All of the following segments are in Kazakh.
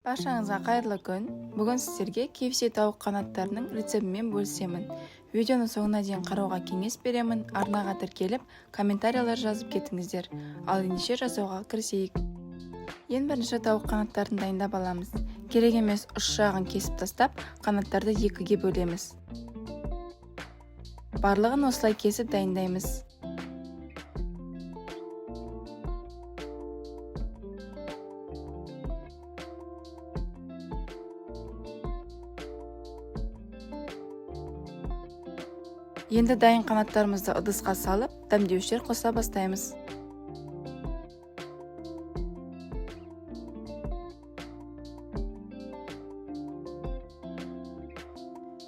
Баршаңызға қайырлы күн. Бүгін сіздерге KFC тауық қанаттарының рецептімен бөлісемін. Видеоны соңына дейін қарауға кеңес беремін. Арнаға тіркеліп, комментариялар жазып кетіңіздер. Ал ендеше жасауға кірісейік. Ең бірінші тауық қанаттарын дайындап аламыз. Керек емес ұш жағын кесіп тастап, қанаттарды екіге бөлеміз. Барлығын осылай кесіп дайындаймыз. Енді дайын қанаттарымызды ыдысқа салып, дәмдеуіштер қоса бастаймыз.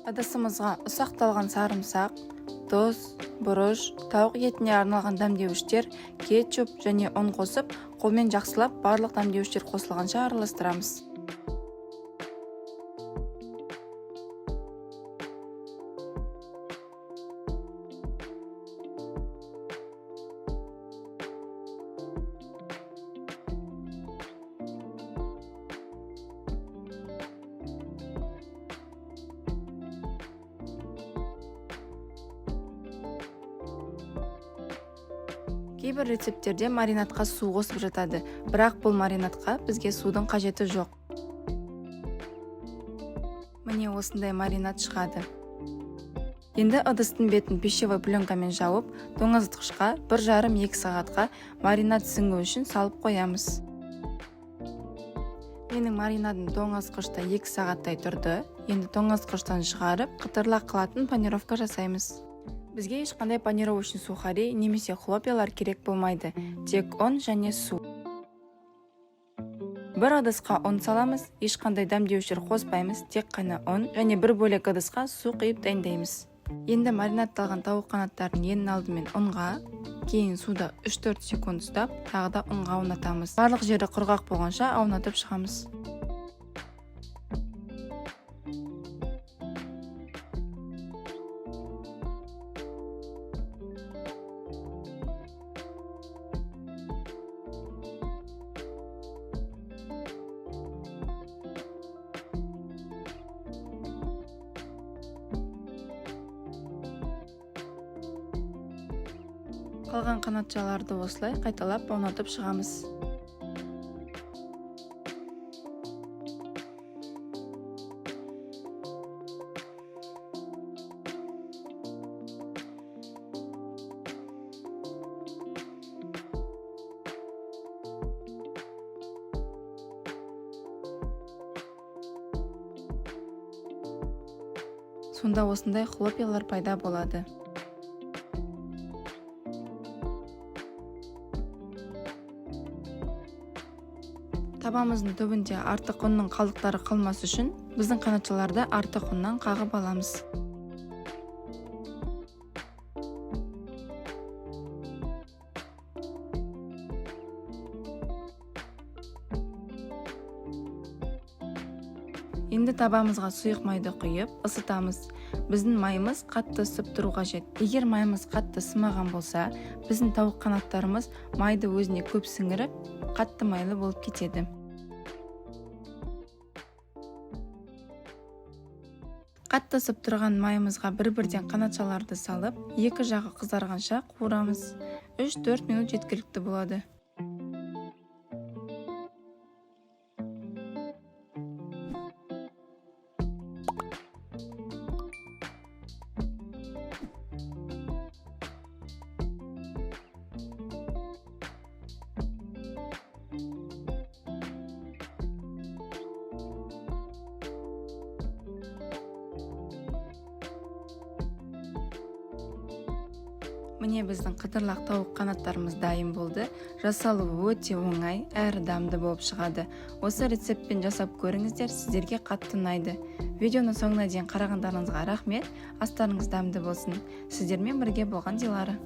Ыдысымызға ұсақталған сарымсақ, тұз, бұрыш, тауық етіне арналған дәмдеуіштер, кетчуп және ұн қосып, қолмен жақсылап барлық дәмдеуіштер қосылғанша араластырамыз. Кейбір рецепттерде маринадқа су қосып жатады, бірақ бұл маринадқа бізге судың қажеті жоқ. Міне осындай маринад шығады. Енді ыдыстың бетін пищевой пленкамен жауып, тоңазытқышқа 1,5-2 сағатқа маринад сіңу үшін салып қоямыз. Менің маринадым тоңазытқышта 2 сағаттай тұрды. Енді тоңазытқыштан шығарып, қытырлақ қылатын панировка жасаймыз. Бізге ешқандай панировочный сухари немесе хлопьялар керек болмайды, тек ұн және су. Бір ыдысқа ұн саламыз, ешқандай дәмдеушілер қоспаймыз, тек қана ұн және бір бөлек ыдысқа су құйып дайындаймыз. Енді маринадталған тауық қанаттарын ең алдымен ұнға, кейін суда 3-4 секунд ұстап, тағы да ұнға аунатамыз. Барлық жері құрғақ болғанша аунатып шығамыз. Қалған қанатшаларды осылай қайталап аунатып шығамыз. Сонда осындай хлопьялар пайда болады. Табамыздың түбінде артық ұнның қалдықтары қалмас үшін, біздің қанатшаларды артық ұннан қағып аламыз. Енді табамызға сұйық майды құйып, ысытамыз. Біздің майымыз қатты ысып тұру қажет. Егер майымыз қатты ысымаған болса, біздің тауық қанаттарымыз майды өзіне көп сіңіріп, қатты майлы болып кетеді. Қатты ысып тұрған майымызға бір-бірден қанатшаларды салып, екі жағы қызарғанша қуырамыз. 3-4 минут жеткілікті болады. Міне біздің қытырлақ тауық қанаттарымыз дайын болды. Жасалуы өте оңай, әрі дамды болып шығады. Осы рецептпен жасап көріңіздер, сіздерге қатты ұнайды. Видеоны соңына дейін қарағандарыңызға рахмет. Астарыңыз дәмді болсын. Сіздермен бірге болған Дилара.